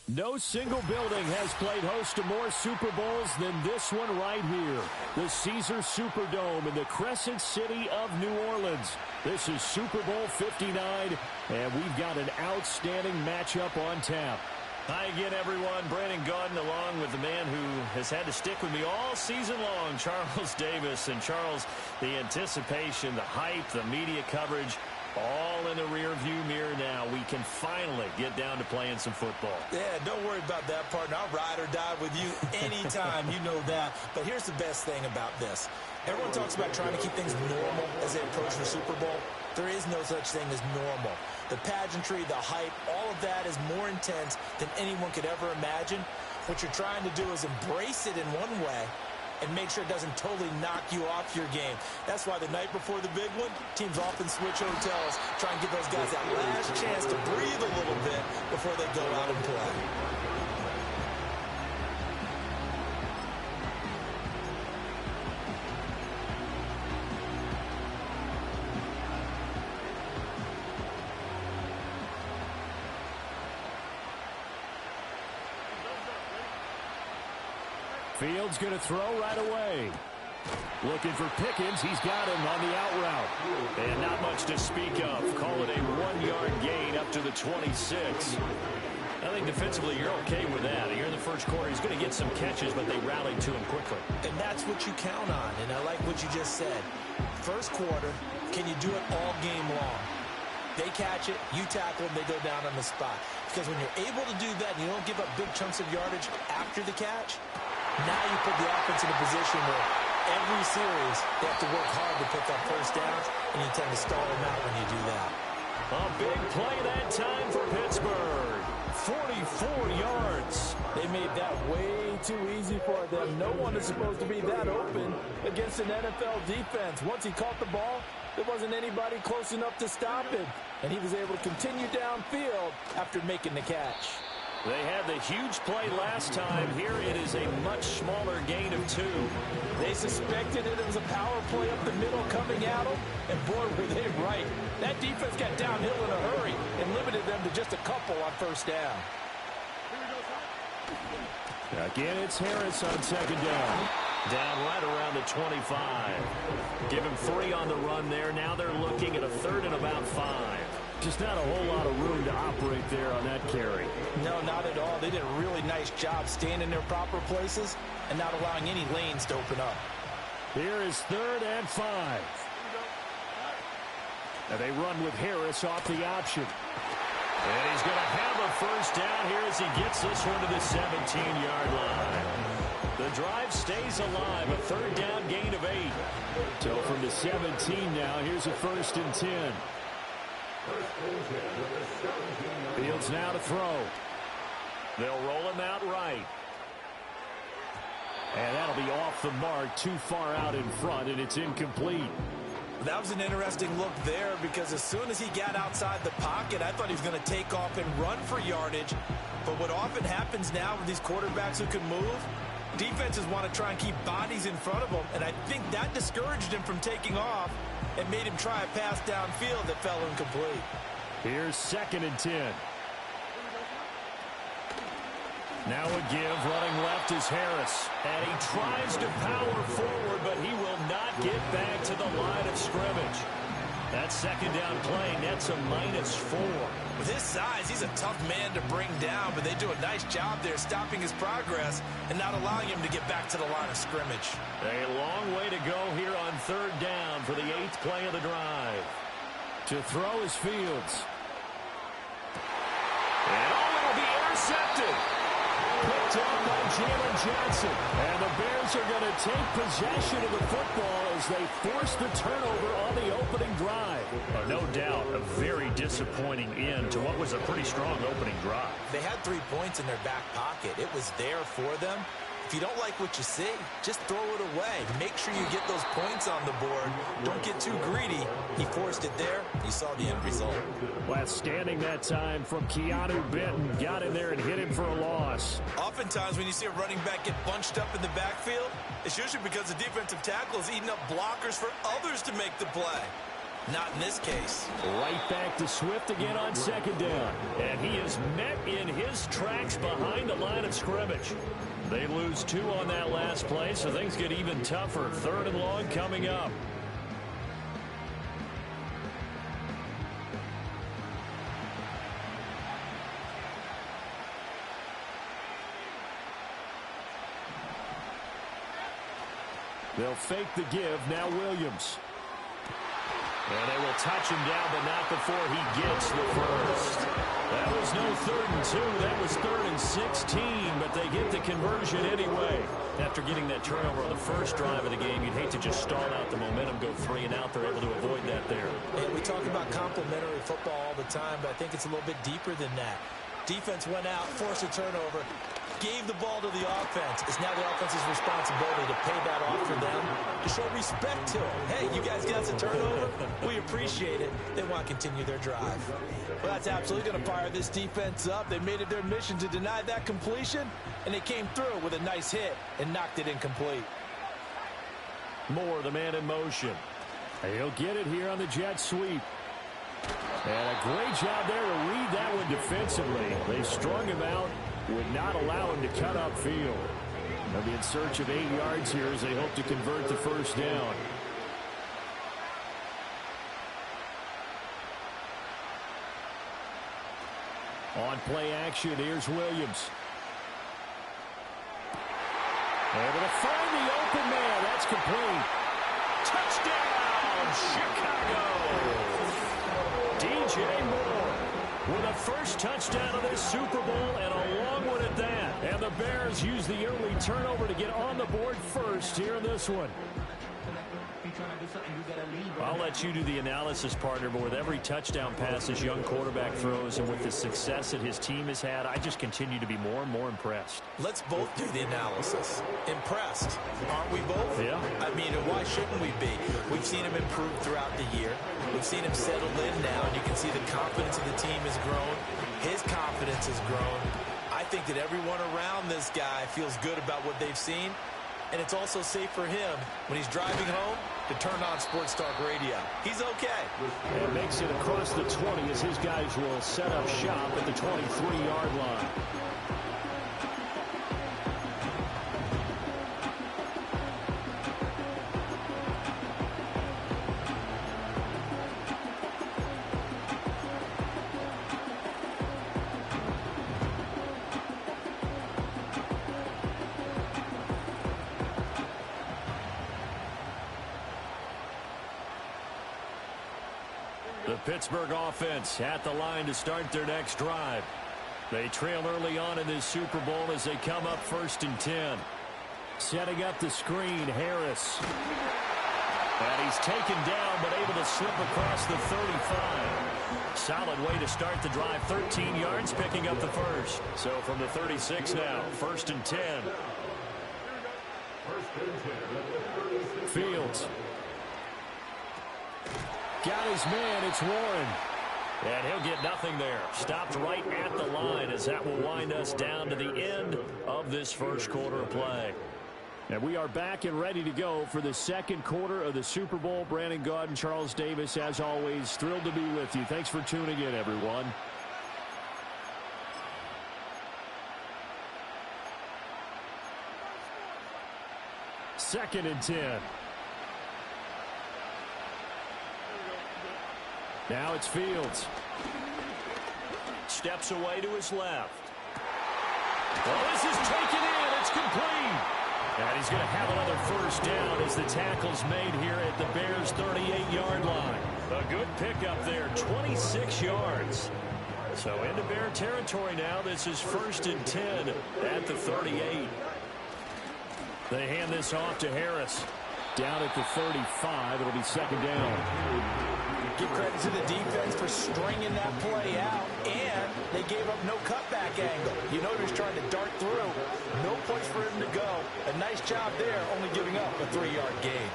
No single building has played host to more Super Bowls than this one right here. The Caesars Superdome in the Crescent City of New Orleans. This is Super Bowl 59, and we've got an outstanding matchup on tap. Hi again, everyone. Brandon Gaudin along with the man who has had to stick with me all season long, Charles Davis. And Charles, the anticipation, the hype, the media coverage, all in the rear-view mirror now. We can finally get down to playing some football. Yeah, don't worry about that, partner. I'll ride or die with you anytime. You know that. But here's the best thing about this. Everyone talks about trying to keep things normal as they approach the Super Bowl. There is no such thing as normal. The pageantry, the hype, all of that is more intense than anyone could ever imagine. What you're trying to do is embrace it in one way and make sure it doesn't totally knock you off your game. That's why the night before the big one, teams often switch hotels, try and give those guys that last chance to breathe a little bit before they go out and play. Fields going to throw right away. Looking for Pickens. He's got him on the out route. And not much to speak of. Call it a 1-yard gain up to the 26. I think defensively you're okay with that. Here in the first quarter, he's going to get some catches, but they rallied to him quickly. And that's what you count on. And I like what you just said. First quarter, can you do it all game long? They catch it, you tackle them, they go down on the spot. Because when you're able to do that and you don't give up big chunks of yardage after the catch, now you put the offense in a position where every series they have to work hard to pick up first downs, and you tend to stall them out when you do that. A big play that time for Pittsburgh. 44 yards. They made that way too easy for them. No one is supposed to be that open against an NFL defense. Once he caught the ball, there wasn't anybody close enough to stop him, and he was able to continue downfield after making the catch. They had the huge play last time. Here it is a much smaller gain of 2. They suspected it was a power play up the middle coming at them, and boy, were they right. That defense got downhill in a hurry and limited them to just a couple on first down. Again, it's Harris on second down. Down right around the 25. Give him 3 on the run there. Now they're looking at a 3rd and about 5. Just not a whole lot of room to operate there on that carry. No, not at all. They did a really nice job staying in their proper places and not allowing any lanes to open up. Here is 3rd and 5. And they run with Harris off the option. And he's going to have a first down here as he gets this one to the 17-yard line. The drive stays alive, a 3rd down gain of 8. So from the 17 now, here's a 1st and 10. Fields now to throw. They'll roll him out right. And that'll be off the mark, too far out in front, and it's incomplete. That was an interesting look there because as soon as he got outside the pocket, I thought he was going to take off and run for yardage. But what often happens now with these quarterbacks who can move, defenses want to try and keep bodies in front of them, and I think that discouraged him from taking off and made him try a pass downfield that fell incomplete. Here's 2nd and 10. Now a give, running left is Harris. And he tries to power forward, but he will not get back to the line of scrimmage. That 2nd down play nets a -4. With his size, he's a tough man to bring down, but they do a nice job there stopping his progress and not allowing him to get back to the line of scrimmage. A long way to go here on 3rd down for the 8th play of the drive. To throw is Fields. And it'll be intercepted. Picked up by Jalen Johnson. And the Bears are going to take possession of the football as they force the turnover on the opening drive. No doubt, a very disappointing end to what was a pretty strong opening drive. They had 3 points in their back pocket. It was there for them. If you don't like what you see, just throw it away. Make sure you get those points on the board. Don't get too greedy. He forced it there. You saw the end result. Last standing that time from Keanu Benton. Got in there and hit him for a loss. Oftentimes when you see a running back get bunched up in the backfield, it's usually because the defensive tackle is eating up blockers for others to make the play. Not in this case. Right back to Swift again on second down. And he is met in his tracks behind the line of scrimmage. They lose 2 on that last play, so things get even tougher. 3rd and long coming up. They'll fake the give. Now Williams. And they will touch him down, but not before he gets the first. That was no 3rd and 2. That was 3rd and 16, but they get the conversion anyway. After getting that turnover on the first drive of the game, you'd hate to just stall out the momentum, go 3 and out. They're able to avoid that there. And we talk about complementary football all the time, but I think it's a little bit deeper than that. Defense went out, forced a turnover, gave the ball to the offense. It's now the offense's responsibility to pay that off for them, to show respect to them. Hey, you guys got the turnover? We appreciate it. They want to continue their drive. Well, that's absolutely going to fire this defense up. They made it their mission to deny that completion, and they came through with a nice hit and knocked it incomplete. Moore, the man in motion. He'll get it here on the jet sweep. And a great job there to read that one defensively. They strung him out, would not allow him to cut upfield. They'll be in search of 8 yards here as they hope to convert the first down. On play action, here's Williams. Able to find the open man. That's complete. Touchdown, Chicago! DJ Moore with the first touchdown of this Super Bowl, and a long one at that. And the Bears use the early turnover to get on the board first here in this one. I'll let you do the analysis, partner, but with every touchdown pass this young quarterback throws and with the success that his team has had, I just continue to be more and more impressed. Let's both do the analysis. Impressed, aren't we both? Yeah. I mean, why shouldn't we be? We've seen him improve throughout the year. We've seen him settle in now, and you can see the confidence of the team has grown. His confidence has grown. I think that everyone around this guy feels good about what they've seen, and it's also safe for him when he's driving home to turn on Sports Talk Radio. He's okay. And makes it across the 20 as his guys will set up shop at the 23-yard line. The Pittsburgh offense at the line to start their next drive. They trail early on in this Super Bowl as they come up 1st and 10. Setting up the screen, Harris. And he's taken down but able to slip across the 35. Solid way to start the drive. 13 yards, picking up the first. So from the 36 now, 1st and 10. Fields. Got his man, it's Warren. And he'll get nothing there. Stopped right at the line as that will wind us down to the end of this first quarter of play. And we are back and ready to go for the second quarter of the Super Bowl. Brandon Gaudin, Charles Davis, as always, thrilled to be with you. Thanks for tuning in, everyone. Second and 10. Now it's Fields. Steps away to his left. Well, this is taken in. It's complete. And he's going to have another first down as the tackle's made here at the Bears' 38-yard line. A good pickup there, 26 yards. So into Bear territory now. This is 1st and 10 at the 38. They hand this off to Harris. Down at the 35, it'll be second down. Give credit to the defense for stringing that play out, and they gave up no cutback angle. You know he was trying to dart through. No place for him to go. A nice job there, only giving up a 3-yard gain.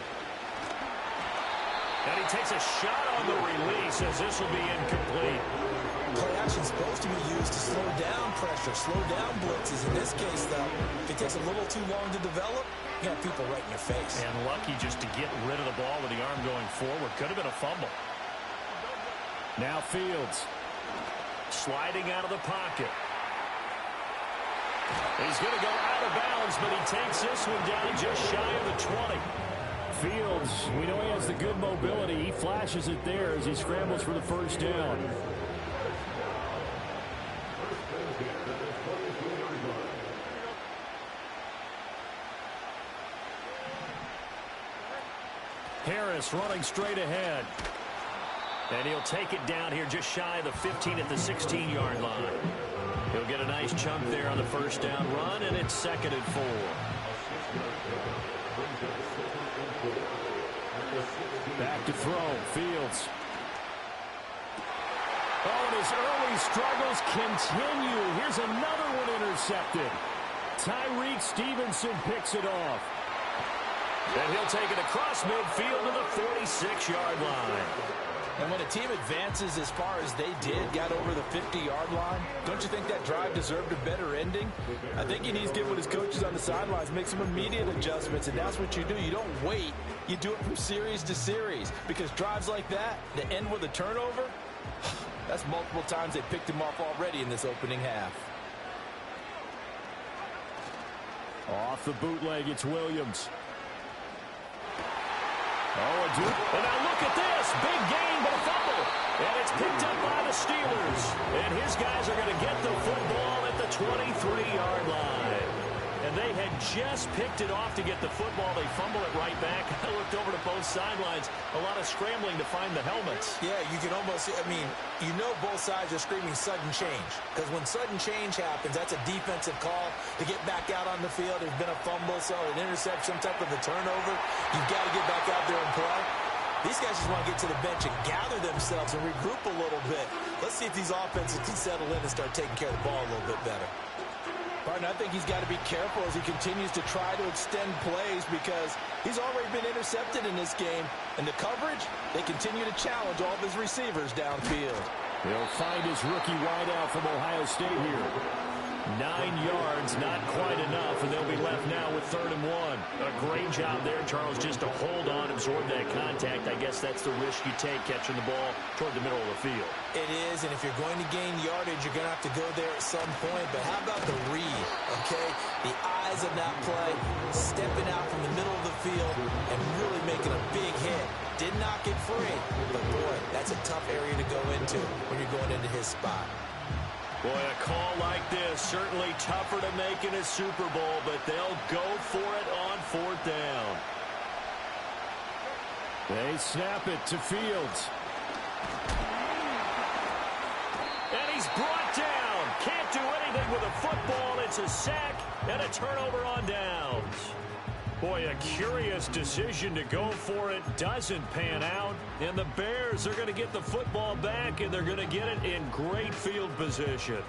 And he takes a shot on the release as this will be incomplete. Play action is supposed to be used to slow down pressure, slow down blitzes. In this case, though, if it takes a little too long to develop, you got people right in your face. And lucky just to get rid of the ball with the arm going forward. Could have been a fumble. Now Fields. Sliding out of the pocket. He's going to go out of bounds, but he takes this one down just shy of the 20. Fields, we know he has the good mobility. He flashes it there as he scrambles for the first down. Harris running straight ahead. And he'll take it down here just shy of the 15 at the 16-yard line. He'll get a nice chunk there on the first down run, and it's 2nd and 4. Back to throw. Fields. Oh, and his early struggles continue. Here's another one intercepted. Tyreek Stevenson picks it off. And he'll take it across midfield to the 46-yard line. And when a team advances as far as they did, got over the 50-yard line, don't you think that drive deserved a better ending? I think he needs to get with his coaches on the sidelines, make some immediate adjustments, and that's what you do. You don't wait. You do it from series to series, because drives like that, that end with a turnover, that's multiple times they picked him off already in this opening half. Off the bootleg, it's Williams. Oh, a dude. And now look at this. Big gain, but a fumble. And it's picked up by the Steelers. And his guys are going to get the football at the 23-yard line. And they had just picked it off to get the football. They fumble it right back. I looked over to both sidelines. A lot of scrambling to find the helmets. Yeah, you can almost, I mean, you know both sides are screaming sudden change. Because when sudden change happens, that's a defensive call to get back out on the field. There's been a fumble, so an interception, some type of a turnover. You've got to get back out there and play. These guys just want to get to the bench and gather themselves and regroup a little bit. Let's see if these offenses can settle in and start taking care of the ball a little bit better. Partner, I think he's got to be careful as he continues to try to extend plays, because he's already been intercepted in this game. And the coverage, they continue to challenge all of his receivers downfield. He'll find his rookie wideout from Ohio State here. 9 yards, not quite enough, and they'll be left now with 3rd and 1. A great job there, Charles, just to hold on, absorb that contact. I guess that's the risk you take, catching the ball toward the middle of the field. It is, and if you're going to gain yardage, you're going to have to go there at some point. But how about the read, okay? The eyes of that play, stepping out from the middle of the field and really making a big hit. Did not get free, but boy, that's a tough area to go into when you're going into his spot. Boy, a call like this, certainly tougher to make in a Super Bowl, but they'll go for it on 4th down. They snap it to Fields. And he's brought down. Can't do anything with a football. It's a sack and a turnover on downs. Boy, a curious decision to go for it. Doesn't pan out. And the Bears are going to get the football back, and they're going to get it in great field position.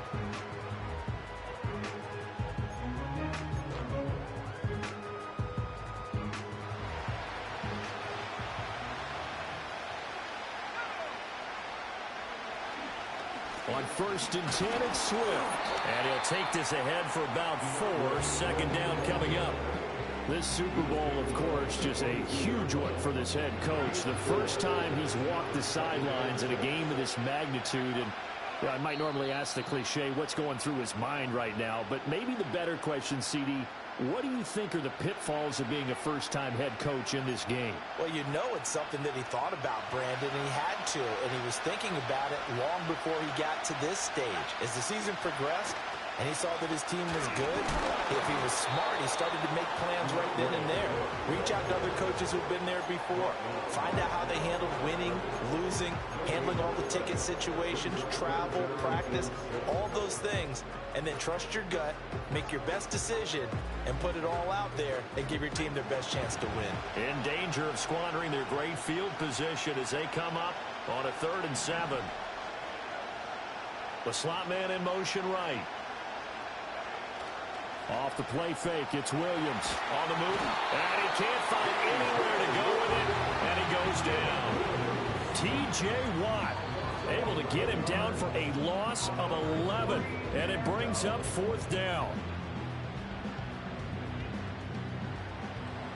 On 1st and 10, it's Swift. And he'll take this ahead for about 4. 2nd down coming up. This Super Bowl, of course, just a huge one for this head coach. The first time he's walked the sidelines in a game of this magnitude. And I might normally ask the cliche, what's going through his mind right now? But maybe the better question, CD, what do you think are the pitfalls of being a first-time head coach in this game? Well, you know it's something that he thought about, Brandon, and he had to. And he was thinking about it long before he got to this stage. As the season progressed, and he saw that his team was good, if he was smart, he started to make plans right then and there. Reach out to other coaches who've been there before. Find out how they handled winning, losing, handling all the ticket situations, travel, practice, all those things. And then trust your gut, make your best decision, and put it all out there and give your team their best chance to win. In danger of squandering their great field position as they come up on a 3rd and 7. The slot man in motion right. Off the play fake, it's Williams. On the move, and he can't find anywhere to go with it, and he goes down. T.J. Watt able to get him down for a loss of 11, and it brings up 4th down.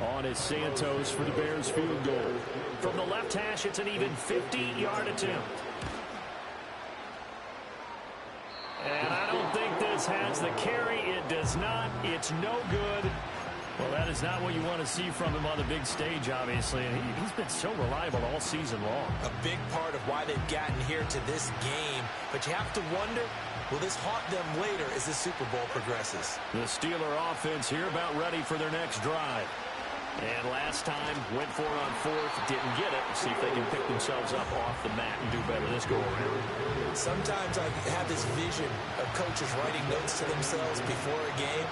On is Santos for the Bears field goal. From the left hash, it's an even 50-yard attempt. And I don't think this has the carry. It does not. It's no good. Well, that is not what you want to see from him on the big stage, obviously. And he's been so reliable all season long. A big part of why they've gotten here to this game. But you have to wonder, will this haunt them later as the Super Bowl progresses? The Steeler offense here about ready for their next drive. And last time, went for it on fourth, didn't get it. See if they can pick themselves up off the mat and do better this go-around. Sometimes I have this vision of coaches writing notes to themselves before a game.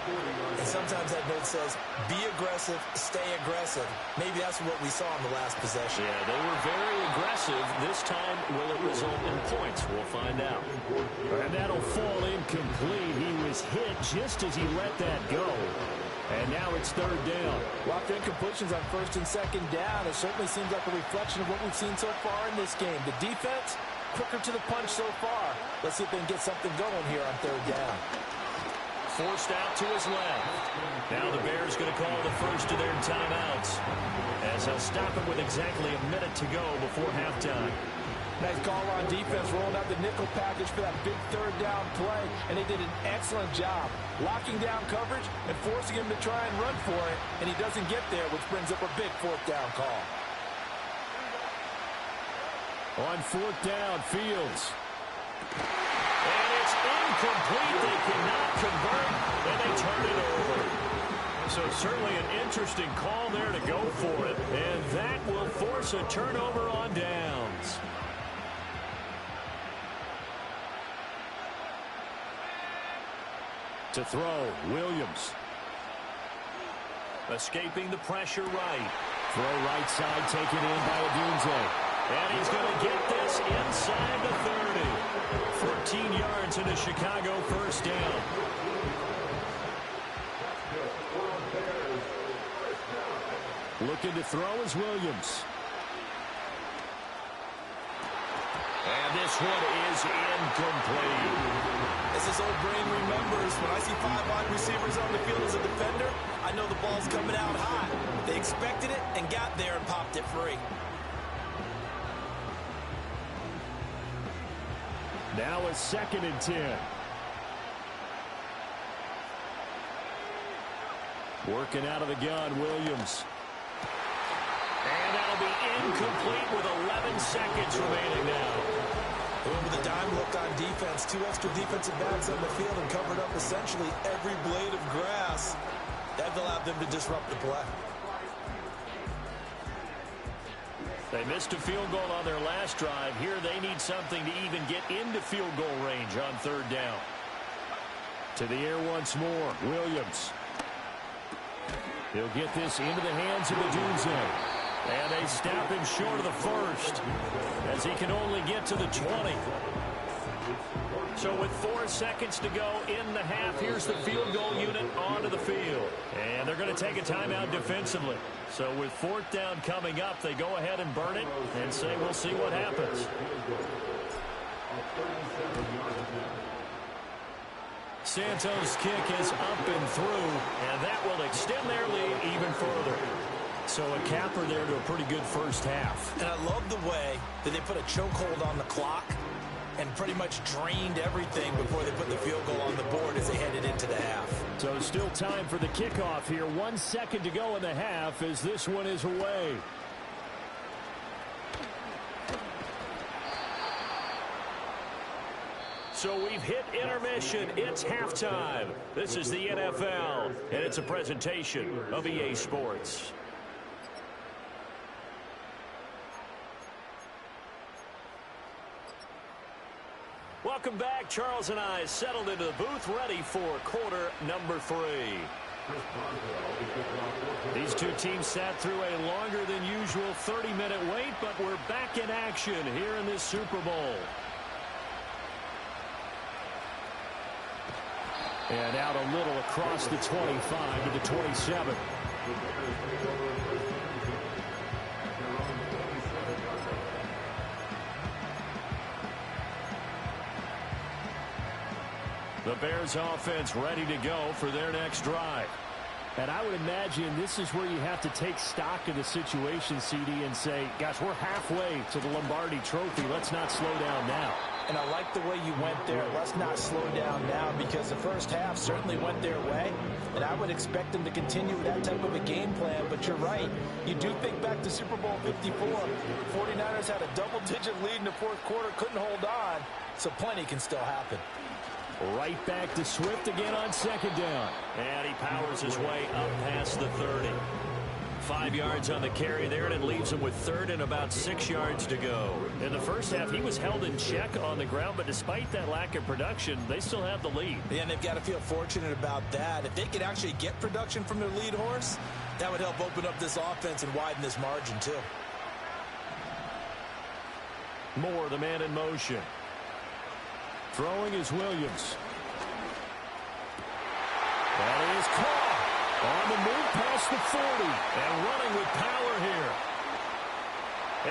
And sometimes that note says, be aggressive, stay aggressive. Maybe that's what we saw in the last possession. Yeah, they were very aggressive. This time, will it result in points? We'll find out. And that'll fall incomplete. He was hit just as he let that go. And now it's third down. Locked incompletions on first and second down. It certainly seems like a reflection of what we've seen so far in this game. The defense, quicker to the punch so far. Let's see if they can get something going here on third down. Forced out to his left. Now the Bears going to call the first of their timeouts, as they'll stop it with exactly a minute to go before halftime. Nice call on defense, rolling out the nickel package for that big third down play, and they did an excellent job locking down coverage and forcing him to try and run for it, and he doesn't get there, which brings up a big fourth down call. On fourth down, Fields. And it's incomplete. They cannot convert, and they turn it over. So certainly an interesting call there to go for it, and that will force a turnover on downs. To throw, Williams. Escaping the pressure right. Throw right side, taken in by Odunze. And he's going to get this inside the 30. 14 yards into Chicago first down. Looking to throw is Williams. And this one is incomplete. As his old brain remembers, when I see 5 wide receivers on the field as a defender, I know the ball's coming out high. They expected it and got there and popped it free. Now a 2nd and 10. Working out of the gun, Williams. And that'll be incomplete with 11 seconds remaining now. With a dime look on defense, 2 extra defensive backs on the field and covered up essentially every blade of grass. That allowed them to disrupt the play. They missed a field goal on their last drive. Here they need something to even get into field goal range on third down. To the air once more, Williams. He'll get this into the hands of Odunze. And they stop him short of the first, as he can only get to the 20. So with 4 seconds to go in the half, here's the field goal unit onto the field. And they're going to take a timeout defensively. So with 4th down coming up, they go ahead and burn it and say we'll see what happens. Santos' kick is up and through, and that will extend their lead even further. So a capper there to a pretty good first half. And I love the way that they put a chokehold on the clock and pretty much drained everything before they put the field goal on the board as they headed into the half. So still time for the kickoff here. 1 second to go in the half as this one is away. So we've hit intermission. It's halftime. This is the NFL, and it's a presentation of EA Sports. Welcome back. Charles and I settled into the booth, ready for quarter number 3. These two teams sat through a longer than usual 30-minute wait, but we're back in action here in this Super Bowl. And out a little across the 25 to the 27. The Bears offense ready to go for their next drive. And I would imagine this is where you have to take stock of the situation, CD, and say, gosh, we're halfway to the Lombardi Trophy. Let's not slow down now. and I like the way you went there. Let's not slow down now because the first half certainly went their way, and I would expect them to continue that type of a game plan. But you're right. You do think back to Super Bowl 54. 49ers had a double-digit lead in the fourth quarter, couldn't hold on, so plenty can still happen. Right back to Swift again on second down. And he powers his way up past the 30. 5 yards on the carry there, and it leaves him with third and about 6 yards to go. In the first half, he was held in check on the ground, but despite that lack of production, they still have the lead. Yeah, and they've got to feel fortunate about that. If they could actually get production from their lead horse, that would help open up this offense and widen this margin too. Moore, the man in motion. Throwing is Williams. That is caught. On the move past the 40. And running with power here.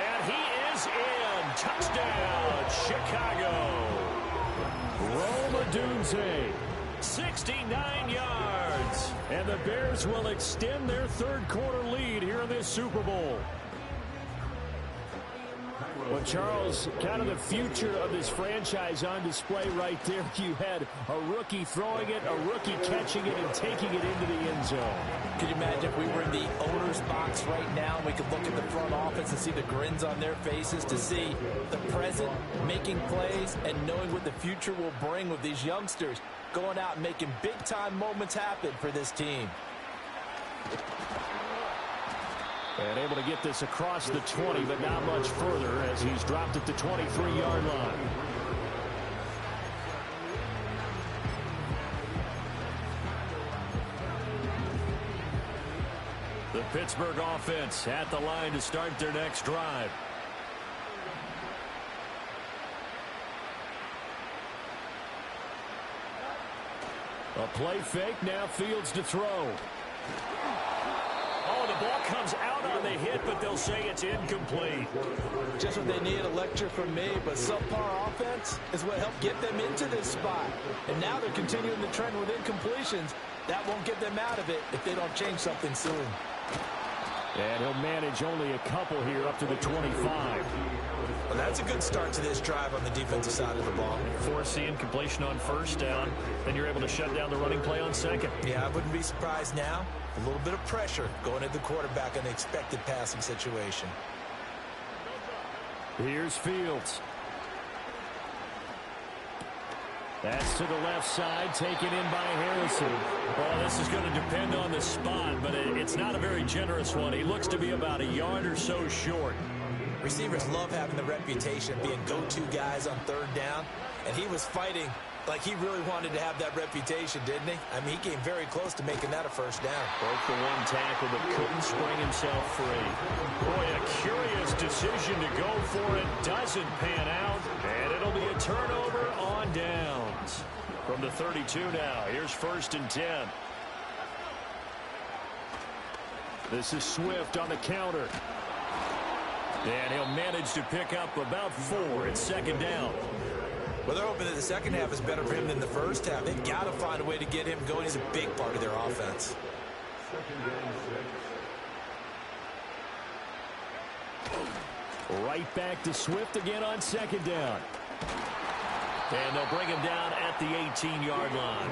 And he is in. Touchdown, Chicago. Rome Odunze. 69 yards. And the Bears will extend their third quarter lead here in this Super Bowl. Well, Charles, kind of the future of this franchise on display right there. You had a rookie throwing it, a rookie catching it, and taking it into the end zone. Could you imagine if we were in the owner's box right now, we could look at the front office and see the grins on their faces, to see the present making plays and knowing what the future will bring with these youngsters going out and making big-time moments happen for this team. And able to get this across the 20, but not much further as he's dropped at the 23-yard line. The Pittsburgh offense at the line to start their next drive. A play fake, now Fields to throw. Oh, the ball comes out on the hit, but they'll say it's incomplete. Just what they need, a lecture from me, but subpar offense is what helped get them into this spot. And now they're continuing the trend with incompletions. That won't get them out of it if they don't change something soon. And he'll manage only a couple here up to the 25. Well, that's a good start to this drive on the defensive side of the ball. Force the incompletion on first down, then you're able to shut down the running play on second. Yeah, I wouldn't be surprised now. A little bit of pressure going at the quarterback in the expected passing situation. Here's Fields. That's to the left side, taken in by Harrison. Well, this is going to depend on the spot, but it's not a very generous one. He looks to be about a yard or so short. Receivers love having the reputation of being go-to guys on third down, and he was fighting like he really wanted to have that reputation, didn't he? I mean, he came very close to making that a first down. Broke the one tackle, but couldn't spring himself free. Boy, a curious decision to go for it. Doesn't pan out, and it'll be a turnover on downs. From the 32 now, here's 1st and 10. This is Swift on the counter. And he'll manage to pick up about 4 at 2nd down. Well, they're hoping that the second half is better for him than the first half. They've got to find a way to get him going. He's a big part of their offense. Right back to Swift again on 2nd down. And they'll bring him down at the 18-yard line.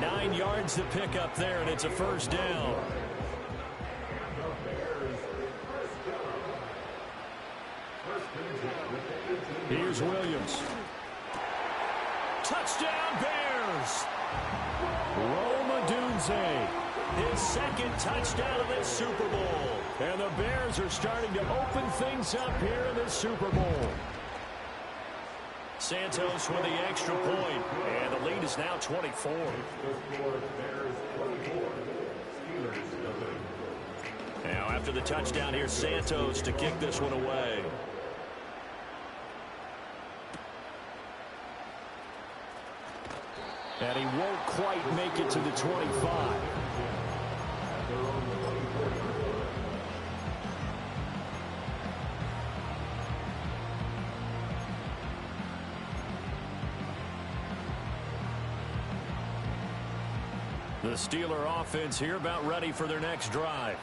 9 yards to pick up there, and it's a 1st down. Here's Williams. Touchdown, Bears! Rome Odunze. His 2nd touchdown of this Super Bowl. And the Bears are starting to open things up here in this Super Bowl. Santos with the extra point, and the lead is now 24. Now after the touchdown, here's Santos to kick this one away. And he won't quite make it to the 25. The Steeler offense here about ready for their next drive.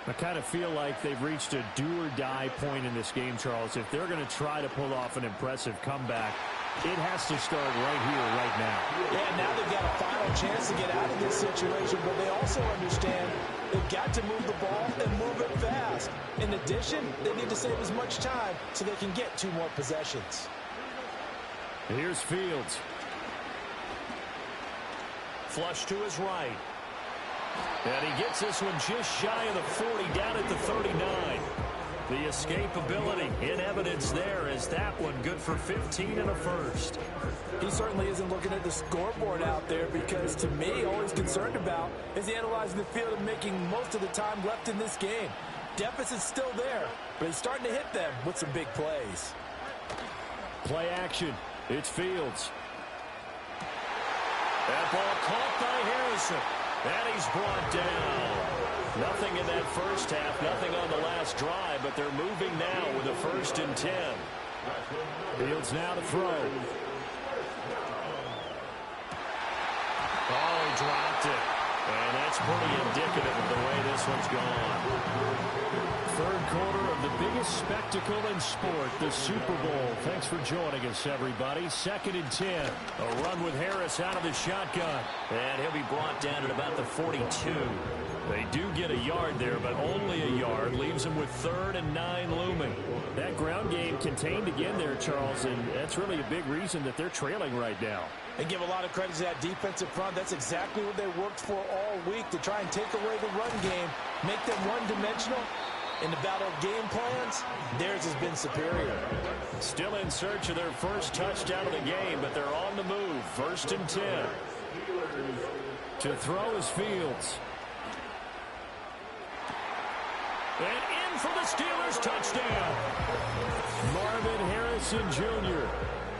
I kind of feel like they've reached a do-or-die point in this game, Charles. If they're going to try to pull off an impressive comeback, it has to start right here, right now. Yeah, now they've got a final chance to get out of this situation, but they also understand they've got to move the ball and move it fast. In addition, they need to save as much time so they can get 2 more possessions. Here's Fields. Flush to his right. And he gets this one just shy of the 40, down at the 39. The escapability in evidence there as that one good for 15 and a first. He certainly isn't looking at the scoreboard out there because, to me, all he's concerned about is analyzing the field and making most of the time left in this game. Deficit's still there, but he's starting to hit them with some big plays. Play action. It's Fields. That ball caught by Harrison. And he's brought down. Nothing in that first half, nothing on the last drive, but they're moving now with a 1st and 10. Fields now to throw. Oh, he dropped it. And that's pretty indicative of the way this one's gone. Third quarter of the biggest spectacle in sport, the Super Bowl. Thanks for joining us, everybody. 2nd and 10. A run with Harris out of the shotgun. And he'll be brought down at about the 42. They do get a yard there, but only a yard. Leaves them with 3rd and 9 looming. That ground game contained again there, Charles, and that's really a big reason that they're trailing right now. And give a lot of credit to that defensive front. That's exactly what they worked for all week, to try and take away the run game, make them one-dimensional. In the battle of game plans, theirs has been superior. Still in search of their first touchdown of the game, but they're on the move. 1st and 10. To throw is Fields. And in for the Steelers touchdown. Marvin Harrison Jr.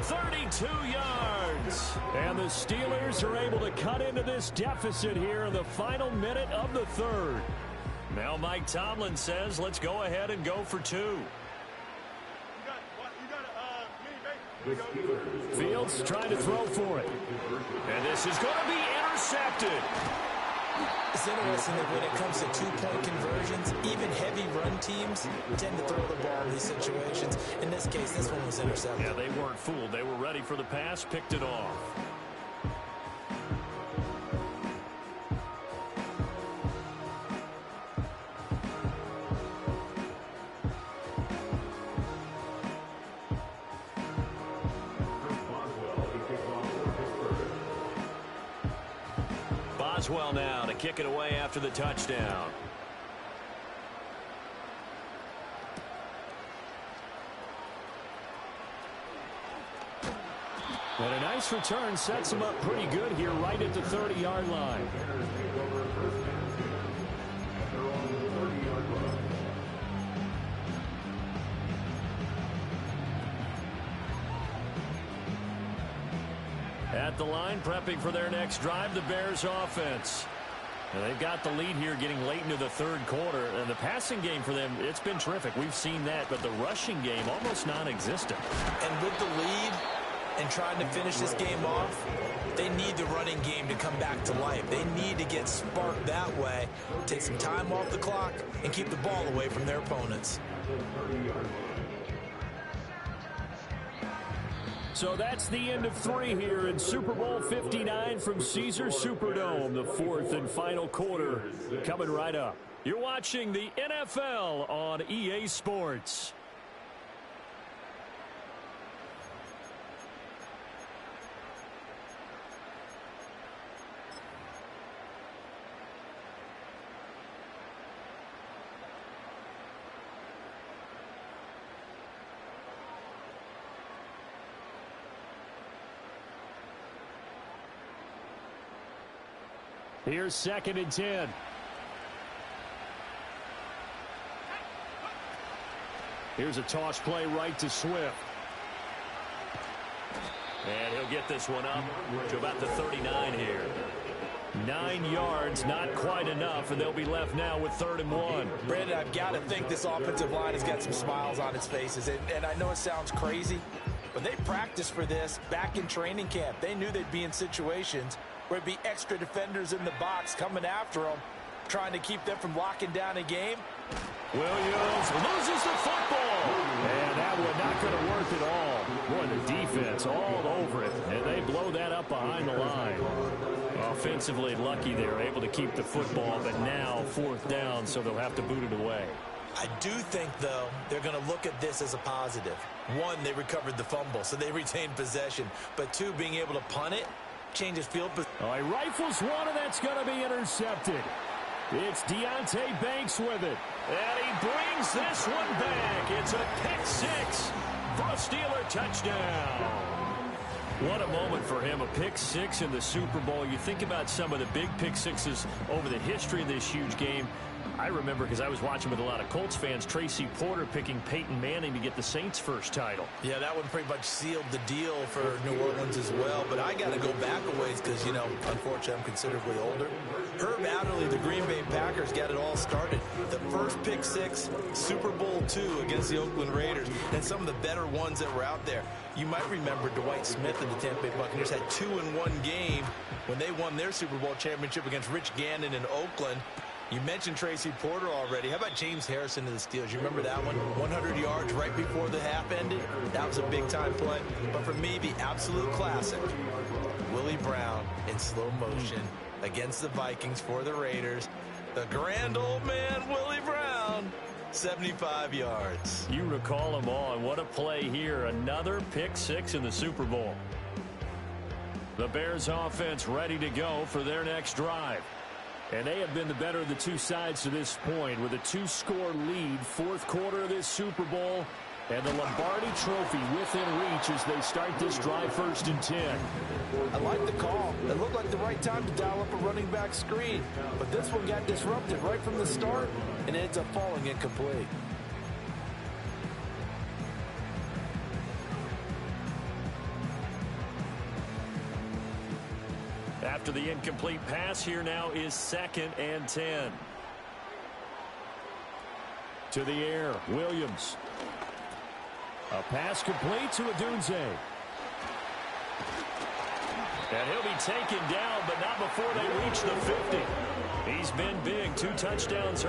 32 yards. And the Steelers are able to cut into this deficit here in the final minute of the 3rd. Now Mike Tomlin says, let's go ahead and go for 2. Fields trying to throw for it. And this is going to be intercepted. It's interesting that when it comes to 2-point conversions, even heavy run teams tend to throw the ball in these situations. In this case, this one was intercepted. Yeah, they weren't fooled. They were ready for the pass, picked it off. Boswell now to kick it away after the touchdown. And a nice return sets him up pretty good here right at the 30-yard line. At the line, prepping for their next drive, the Bears offense. And they've got the lead here getting late into the 3rd quarter. And the passing game for them, it's been terrific. We've seen that, but the rushing game almost non-existent. And with the lead and trying to finish this game off, they need the running game to come back to life. They need to get sparked that way, take some time off the clock, and keep the ball away from their opponents. So that's the end of 3 here in Super Bowl 59 from Caesars Superdome. The 4th and final quarter coming right up. You're watching the NFL on EA Sports. Here's 2nd and 10. Here's a toss play right to Swift. And he'll get this one up to about the 39 here. 9 yards, not quite enough, and they'll be left now with 3rd and 1. Brandon, I've got to think this offensive line has got some smiles on its faces. And I know it sounds crazy, but they practiced for this back in training camp. They knew they'd be in situations where it'd be extra defenders in the box coming after them. trying to keep them from locking down a game. Williams loses the football. And that one not going to work at all. Boy, the defense all over it. And they blow that up behind the line. Offensively lucky they're able to keep the football, but now 4th down, so they'll have to boot it away. I do think, though, they're going to look at this as a positive. One, they recovered the fumble, so they retained possession. But two, being able to punt it changes field position. Oh, he rifles one, and that's going to be intercepted. It's Deonte Banks with it. And he brings this one back. It's a pick six for a Steeler touchdown. What a moment for him, a pick six in the Super Bowl. You think about some of the big pick sixes over the history of this huge game. I remember, because I was watching with a lot of Colts fans, Tracy Porter picking Peyton Manning to get the Saints' first title. Yeah, that one pretty much sealed the deal for New Orleans as well. But I got to go back a ways because, you know, unfortunately I'm considerably older. Herb Adderley, the Green Bay Packers, got it all started. The first pick six, Super Bowl II against the Oakland Raiders, and some of the better ones that were out there. You might remember Dwight Smith and the Tampa Bay Buccaneers had 2-in-1 game when they won their Super Bowl championship against Rich Gannon in Oakland. You mentioned Tracy Porter already. How about James Harrison to the Steelers? You remember that one? 100 yards right before the half ended? That was a big-time play. But for me, the absolute classic, Willie Brown in slow motion against the Vikings for the Raiders. The grand old man, Willie Brown, 75 yards. You recall them all, and what a play here. Another pick six in the Super Bowl. The Bears offense ready to go for their next drive. And they have been the better of the two sides to this point with a 2-score lead, 4th quarter of this Super Bowl, and the Lombardi Trophy within reach as they start this drive 1st and 10. I like the call. It looked like the right time to dial up a running back screen, but this one got disrupted right from the start and ends up falling incomplete. After the incomplete pass, here now is 2nd and 10. To the air, Williams. A pass complete to Odunze. And he'll be taken down, but not before they reach the 50. He's been big, 2 touchdowns.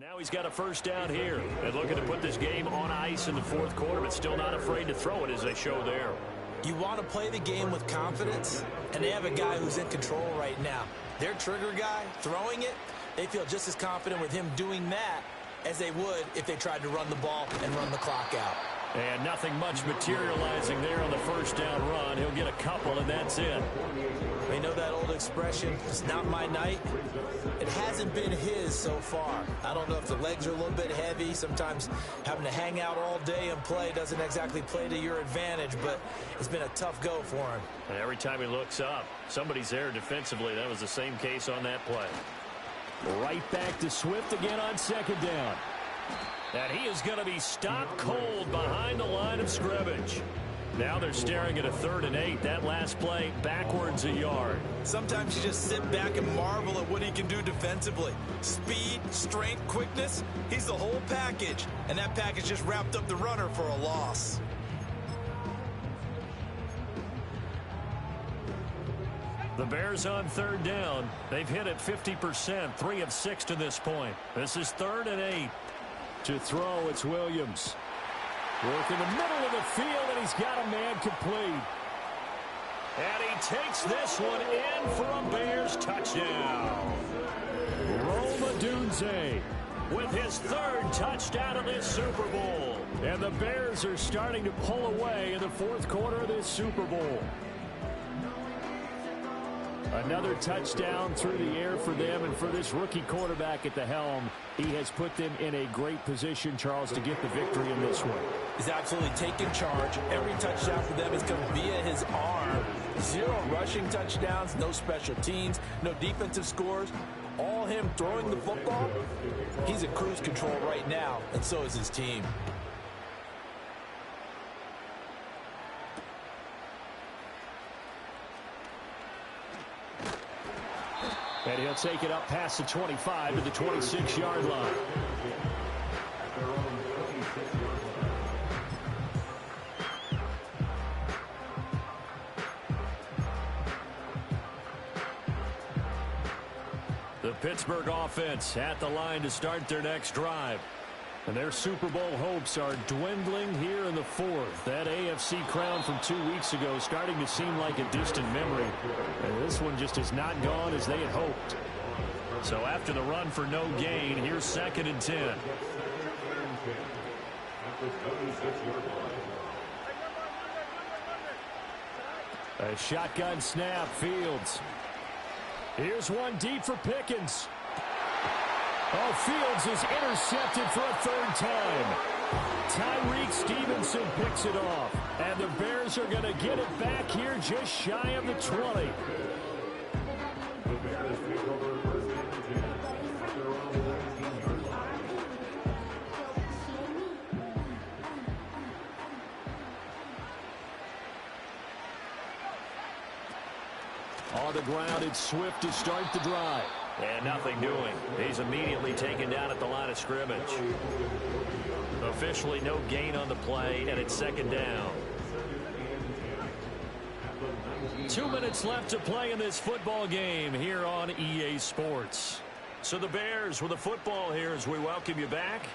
Now he's got a first down here. And looking to put this game on ice in the fourth quarter, but still not afraid to throw it as they show there. You want to play the game with confidence, and they have a guy who's in control right now. Their trigger guy throwing it, they feel just as confident with him doing that as they would if they tried to run the ball and run the clock out. And nothing much materializing there on the first down run. He'll get a couple, and that's it. They know that old expression, it's not my night. It hasn't been his so far. I don't know if the legs are a little bit heavy. Sometimes having to hang out all day and play doesn't exactly play to your advantage, but it's been a tough go for him. And every time he looks up, somebody's there defensively. That was the same case on that play. Right back to Swift again on second down. And he is going to be stopped cold behind the line of scrimmage. Now they're staring at a 3rd and 8. That last play backwards a yard. Sometimes you just sit back and marvel at what he can do defensively. Speed, strength, quickness, he's the whole package. And that package just wrapped up the runner for a loss. The Bears on 3rd down. They've hit it 50%, 3 of 6 to this point. This is 3rd and 8. To throw, it's Williams. Work in the middle of the field, and he's got a man complete. And he takes this one in for a Bears touchdown. Roma Dunze with his 3rd touchdown of this Super Bowl. And the Bears are starting to pull away in the 4th quarter of this Super Bowl. Another touchdown through the air for them, and for this rookie quarterback at the helm, he has put them in a great position, Charles, to get the victory in this one. He's absolutely taken charge. Every touchdown for them has come via his arm. 0 rushing touchdowns, no special teams, no defensive scores. All him throwing the football. He's in cruise control right now, and so is his team. And he'll take it up past the 25 to the 26-yard line. The Pittsburgh offense at the line to start their next drive. And their Super Bowl hopes are dwindling here in the 4th. That AFC crown from 2 weeks ago starting to seem like a distant memory. And this one just has not gone as they had hoped. So after the run for no gain, here's 2nd and 10. A shotgun snap, Fields. Here's one deep for Pickens. Oh, Fields is intercepted for a 3rd time. Tyreek Stevenson picks it off. And the Bears are going to get it back here just shy of the 20. On the ground, it's Swift to start the drive. And nothing doing. He's immediately taken down at the line of scrimmage. Officially no gain on the play, and it's 2nd down. 2 minutes left to play in this football game here on EA Sports. So the Bears with the football here as we welcome you back.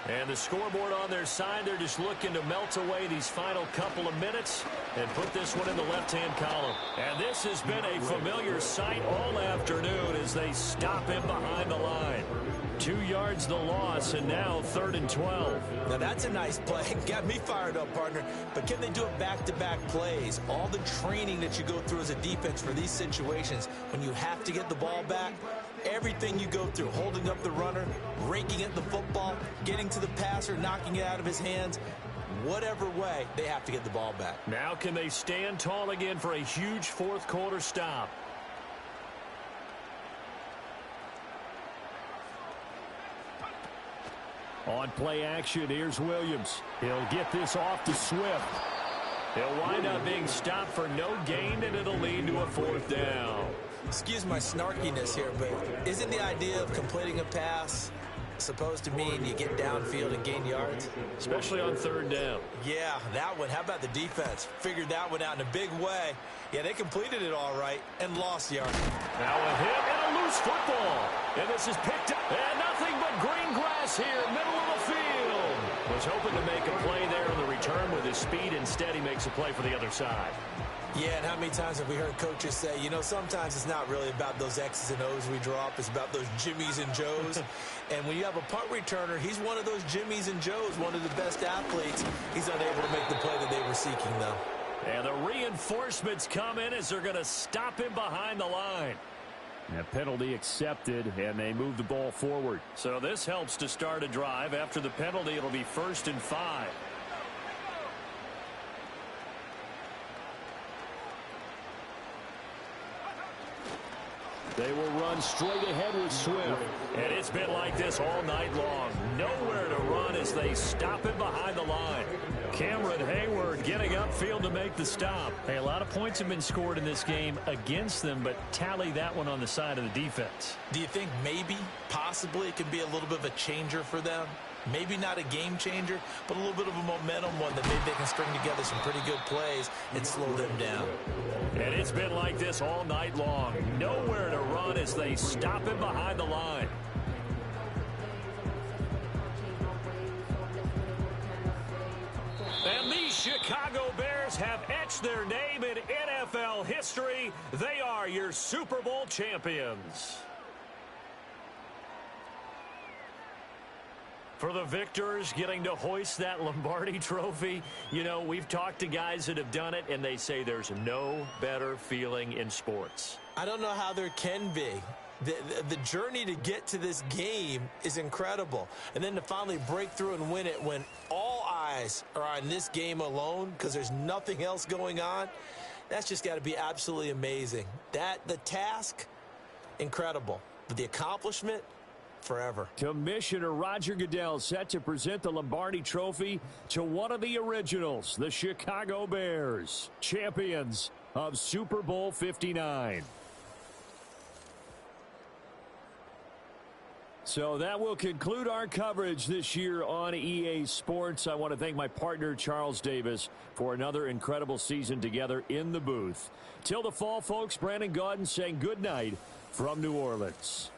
And the scoreboard on their side, they're just looking to melt away these final couple of minutes and put this one in the left-hand column. And this has been a familiar sight all afternoon as they stop him behind the line. 2 yards the loss, and now 3rd and 12. Now that's a nice play. Got me fired up, partner. But can they do it back-to-back plays? All the training that you go through as a defense for these situations, when you have to get the ball back, everything you go through, holding up the runner, raking at the football, getting to the passer, knocking it out of his hands, whatever way, they have to get the ball back. Now can they stand tall again for a huge 4th quarter stop? On play action, here's Williams. He'll get this off to Swift. He'll wind up being stopped for no gain, and it'll lead to a 4th down. Excuse my snarkiness here, but isn't the idea of completing a pass supposed to mean you get downfield and gain yards? Especially on 3rd down. Yeah, that one. How about the defense? Figured that one out in a big way. Yeah, they completed it all right and lost yards. Now a hit and a loose football. And this is picked up. And nothing but green grass here, middle of the field. Was hoping to make a play there on the return with his speed. Instead, he makes a play for the other side. Yeah, and how many times have we heard coaches say, you know, sometimes it's not really about those X's and O's we draw up. It's about those Jimmies and Joes. And when you have a punt returner, he's one of those Jimmies and Joes, one of the best athletes. He's unable to make the play that they were seeking, though. And the reinforcements come in as they're going to stop him behind the line. A penalty accepted, and they move the ball forward. So this helps to start a drive. After the penalty, it'll be 1st and 5. They will run straight ahead with Swift. And it's been like this all night long. Nowhere to run as they stop him behind the line. Cameron Hayward getting upfield to make the stop. Hey, a lot of points have been scored in this game against them, but tally that one on the side of the defense. Do you think maybe, possibly, it could be a little bit of a changer for them? Maybe not a game changer, but a little bit of a momentum one that maybe they can string together some pretty good plays and slow them down. And it's been like this all night long. Nowhere to run as they stop him behind the line. And the Chicago Bears have etched their name in NFL history. They are your Super Bowl champions. For the victors, getting to hoist that Lombardi trophy, you know, we've talked to guys that have done it, and they say there's no better feeling in sports. I don't know how there can be. The journey to get to this game is incredible. And then to finally break through and win it when all eyes are on this game alone because there's nothing else going on, that's just got to be absolutely amazing. The task, incredible. But the accomplishment, forever. Commissioner Roger Goodell set to present the Lombardi Trophy to one of the originals, the Chicago Bears, champions of Super Bowl 59. So that will conclude our coverage this year on EA Sports. I want to thank my partner, Charles Davis, for another incredible season together in the booth. Till the fall, folks, Brandon Gaudin saying good night from New Orleans.